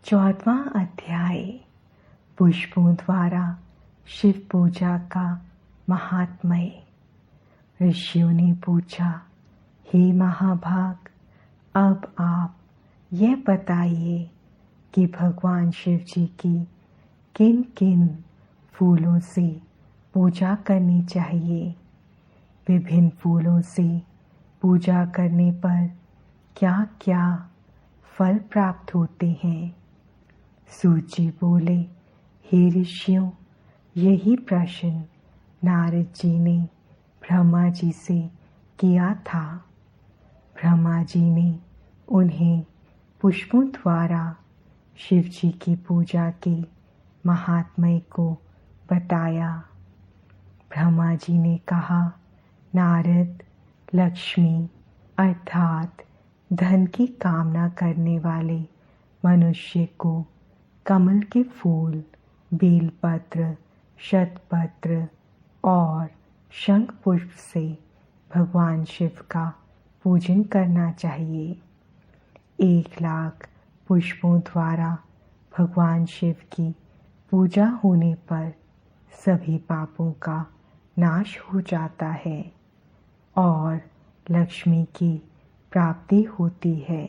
14वां अध्याय पुष्पों द्वारा शिव पूजा का महात्म्य। ऋषियों ने पूछा, हे महाभाग, अब आप यह बताइए कि भगवान शिव जी की किन किन फूलों से पूजा करनी चाहिए। विभिन्न फूलों से पूजा करने पर क्या क्या फल प्राप्त होते हैं। सूत जी बोले, हे ऋषियों, यही प्रश्न नारद जी ने ब्रह्मा जी से किया था। ब्रह्मा जी ने उन्हें पुष्पों द्वारा शिव जी की पूजा के महात्म्य को बताया। ब्रह्मा जी ने कहा, नारद, लक्ष्मी अर्थात धन की कामना करने वाले मनुष्य को कमल के फूल, बेलपत्र, शतपत्र और शंख पुष्प से भगवान शिव का पूजन करना चाहिए। 1,00,000 पुष्पों द्वारा भगवान शिव की पूजा होने पर सभी पापों का नाश हो जाता है और लक्ष्मी की प्राप्ति होती है।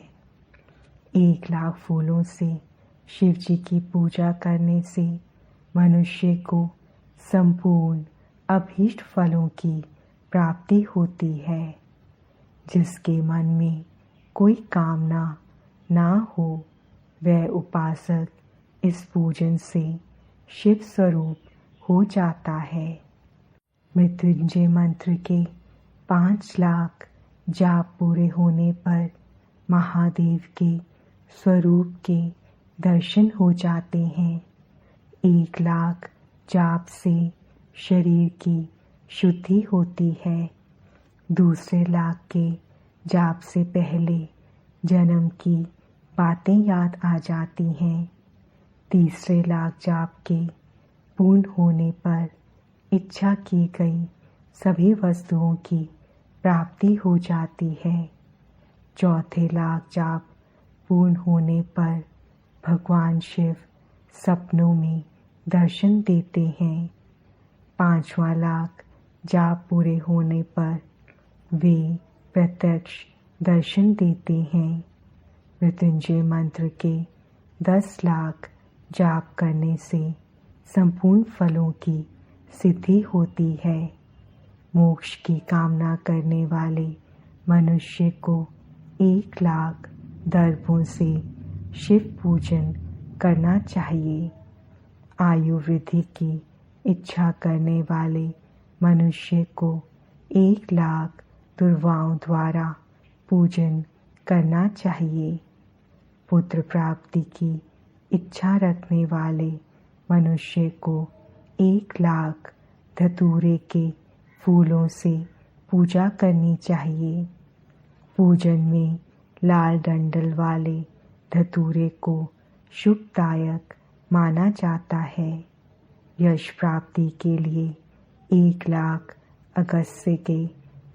1,00,000 फूलों से शिव जी की पूजा करने से मनुष्य को संपूर्ण अभीष्ट फलों की प्राप्ति होती है। जिसके मन में कोई कामना ना हो, वह उपासक इस पूजन से शिव स्वरूप हो जाता है। मृत्युंजय मंत्र के 5,00,000 जाप पूरे होने पर महादेव के स्वरूप के दर्शन हो जाते हैं। 1,00,000 जाप से शरीर की शुद्धि होती है। दूसरे लाख के जाप से पहले जन्म की बातें याद आ जाती हैं। तीसरे लाख जाप के पूर्ण होने पर इच्छा की गई सभी वस्तुओं की प्राप्ति हो जाती है। चौथे लाख जाप पूर्ण होने पर भगवान शिव सपनों में दर्शन देते हैं। 5वां लाख जाप पूरे होने पर वे प्रत्यक्ष दर्शन देते हैं। मृत्युंजय मंत्र के 10,00,000 जाप करने से संपूर्ण फलों की सिद्धि होती है। मोक्ष की कामना करने वाले मनुष्य को 1,00,000 दर्भों से शिव पूजन करना चाहिए। आयु वृद्धि की इच्छा करने वाले मनुष्य को 1,00,000 दुर्वाओं द्वारा पूजन करना चाहिए। पुत्र प्राप्ति की इच्छा रखने वाले मनुष्य को 1,00,000 धतूरे के फूलों से पूजा करनी चाहिए। पूजन में लाल डंडल वाले धतूरे को शुभदायक माना जाता है। यश प्राप्ति के लिए 1,00,000 अगस्त्य के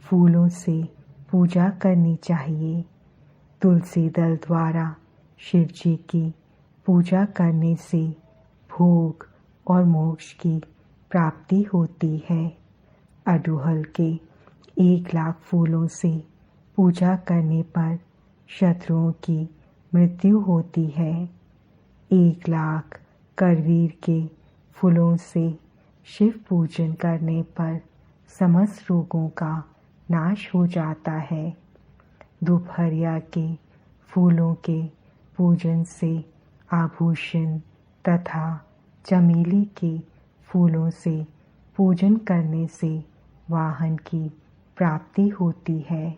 फूलों से पूजा करनी चाहिए। तुलसी दल द्वारा शिव जी की पूजा करने से भोग और मोक्ष की प्राप्ति होती है। अड़हुल के 1,00,000 फूलों से पूजा करने पर शत्रुओं की मृत्यु होती है। 1,00,000 करवीर के फूलों से शिव पूजन करने पर समस्त रोगों का नाश हो जाता है। दोपहरिया के फूलों के पूजन से आभूषण तथा चमेली के फूलों से पूजन करने से वाहन की प्राप्ति होती है।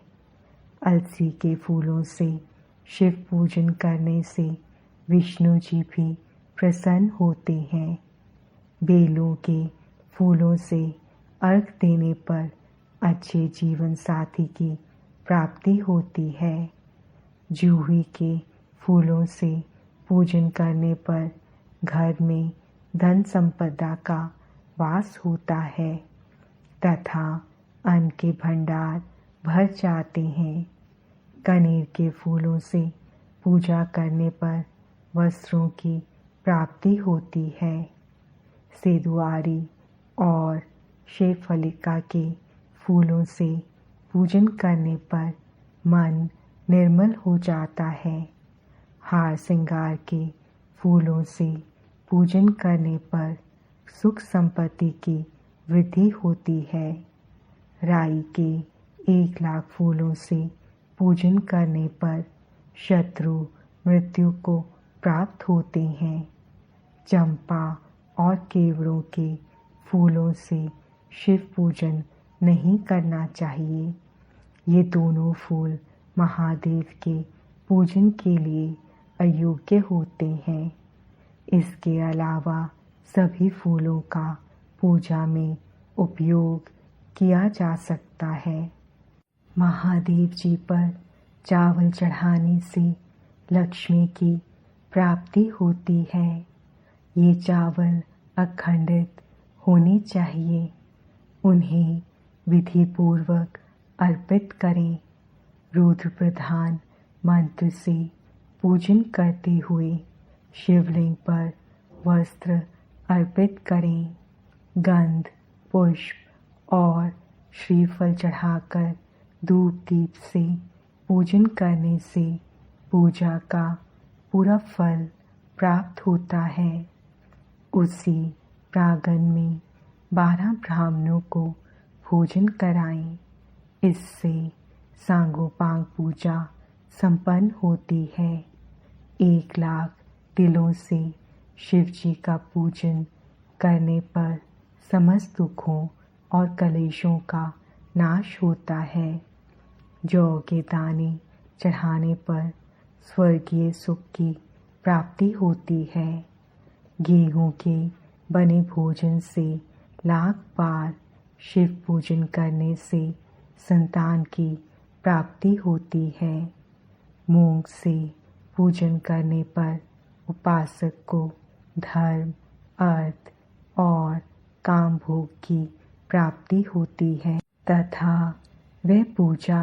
अलसी के फूलों से शिव पूजन करने से विष्णु जी भी प्रसन्न होते हैं। बेलों के फूलों से अर्घ देने पर अच्छे जीवन साथी की प्राप्ति होती है। जूही के फूलों से पूजन करने पर घर में धन संपदा का वास होता है तथा अन्न के भंडार भर जाते हैं। कनेर के फूलों से पूजा करने पर वस्त्रों की प्राप्ति होती है। सेदुआरी और शेफलिका के फूलों से पूजन करने पर मन निर्मल हो जाता है। हार श्रृंगार के फूलों से पूजन करने पर सुख संपत्ति की वृद्धि होती है। राई के 1,00,000 फूलों से पूजन करने पर शत्रु मृत्यु को प्राप्त होते हैं। चंपा और केवड़ों के फूलों से शिव पूजन नहीं करना चाहिए। ये दोनों फूल महादेव के पूजन के लिए अयोग्य होते हैं। इसके अलावा सभी फूलों का पूजा में उपयोग किया जा सकता है। महादेव जी पर चावल चढ़ाने से लक्ष्मी की प्राप्ति होती है। ये चावल अखंडित होने चाहिए। उन्हें विधि पूर्वक अर्पित करें। रुद्र प्रधान मंत्र से पूजन करते हुए शिवलिंग पर वस्त्र अर्पित करें। गंध, पुष्प और श्रीफल चढ़ाकर धूप दीप से पूजन करने से पूजा का पूरा फल प्राप्त होता है। उसी प्रांगण में 12 ब्राह्मणों को भोजन कराएं। इससे सांगोपांग पूजा संपन्न होती है। 1,00,000 तिलों से शिव जी का पूजन करने पर समस्त दुखों और कलेशों का नाश होता है। जौ के दाने चढ़ाने पर स्वर्गीय सुख की प्राप्ति होती है। गेहूं के बने भोजन से 1,00,000 बार शिव पूजन करने से संतान की प्राप्ति होती है। मूंग से पूजन करने पर उपासक को धर्म, अर्थ और काम भोग की प्राप्ति होती है तथा वह पूजा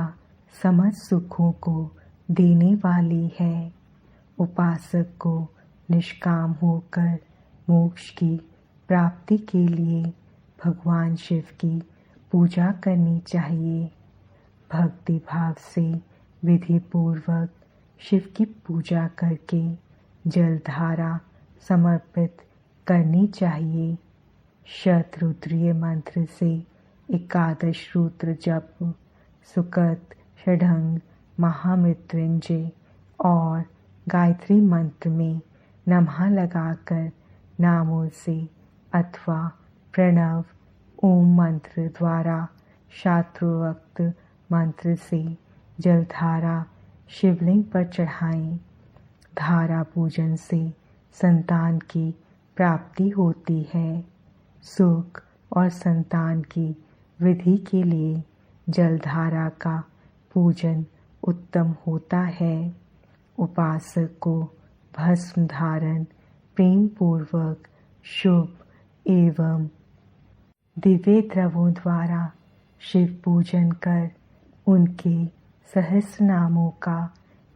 समस्त सुखों को देने वाली है। उपासक को निष्काम होकर मोक्ष की प्राप्ति के लिए भगवान शिव की पूजा करनी चाहिए। भक्ति भाव से विधि पूर्वक शिव की पूजा करके जलधारा समर्पित करनी चाहिए। शतरुद्रीय मंत्र से 11 रुद्र जप, सुकत, षडंग, महामृत्युंजय और गायत्री मंत्र में नमः लगाकर नामों से अथवा प्रणव ओम मंत्र द्वारा शास्त्रोक्त मंत्र से जलधारा शिवलिंग पर चढ़ाएं। धारा पूजन से संतान की प्राप्ति होती है। सुख और संतान की वृद्धि के लिए जलधारा का पूजन उत्तम होता है। उपासक को भस्म धारण प्रेम पूर्वक शुभ एवं दिव्य द्रवों द्वारा शिव पूजन कर उनके सहस्र नामों का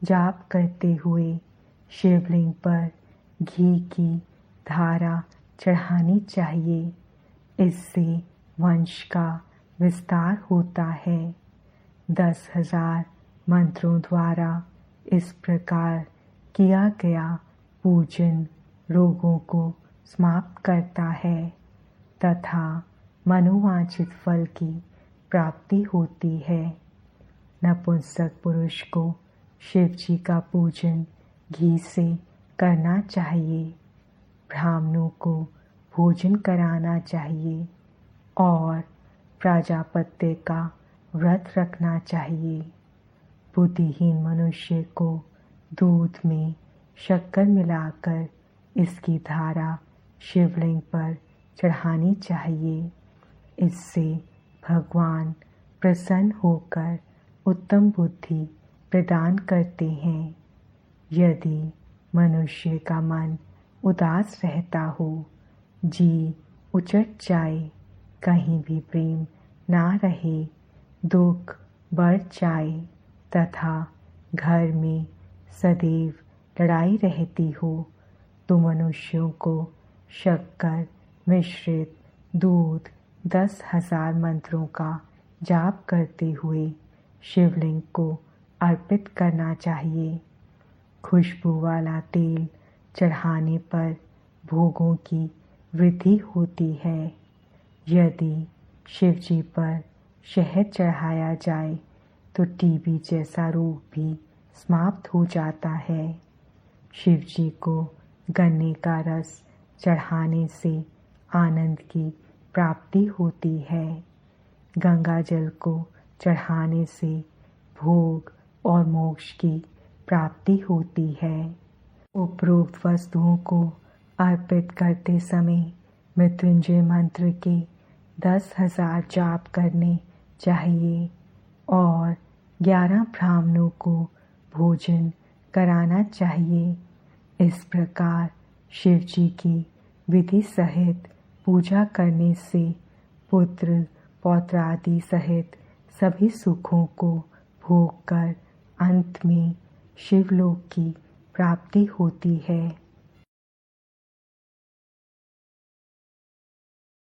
जाप करते हुए शिवलिंग पर घी की धारा चढ़ानी चाहिए। इससे वंश का विस्तार होता है। 10,000 मंत्रों द्वारा इस प्रकार किया गया पूजन रोगों को समाप्त करता है तथा मनोवांछित फल की प्राप्ति होती है। नपुंसक पुरुष को शिव जी का पूजन घी से करना चाहिए। ब्राह्मणों को भोजन कराना चाहिए और प्रजापत्य का व्रत रखना चाहिए। बुद्धिहीन मनुष्य को दूध में शक्कर मिलाकर इसकी धारा शिवलिंग पर चढ़ानी चाहिए। इससे भगवान प्रसन्न होकर उत्तम बुद्धि प्रदान करते हैं। यदि मनुष्य का मन उदास रहता हो, जी उचट जाए, कहीं भी प्रेम ना रहे, दुख बढ़ जाए तथा घर में सदैव लड़ाई रहती हो, तो मनुष्यों को शक्कर मिश्रित दूध 10,000 मंत्रों का जाप करते हुए शिवलिंग को अर्पित करना चाहिए। खुशबू वाला तेल चढ़ाने पर भोगों की वृद्धि होती है। यदि शिवजी पर शहद चढ़ाया जाए तो टीबी जैसा रोग भी समाप्त हो जाता है। शिवजी को गन्ने का रस चढ़ाने से आनंद की प्राप्ति होती है। गंगा जल को चढ़ाने से भोग और मोक्ष की प्राप्ति होती है। उपरोक्त वस्तुओं को अर्पित करते समय मृत्युंजय मंत्र के 10,000 जाप करने चाहिए और 11 ब्राह्मणों को भोजन कराना चाहिए। इस प्रकार शिवजी की विधि सहित पूजा करने से पुत्र पौत्रादि सहित सभी सुखों को भोग कर अंत में शिवलोक की प्राप्ति होती है।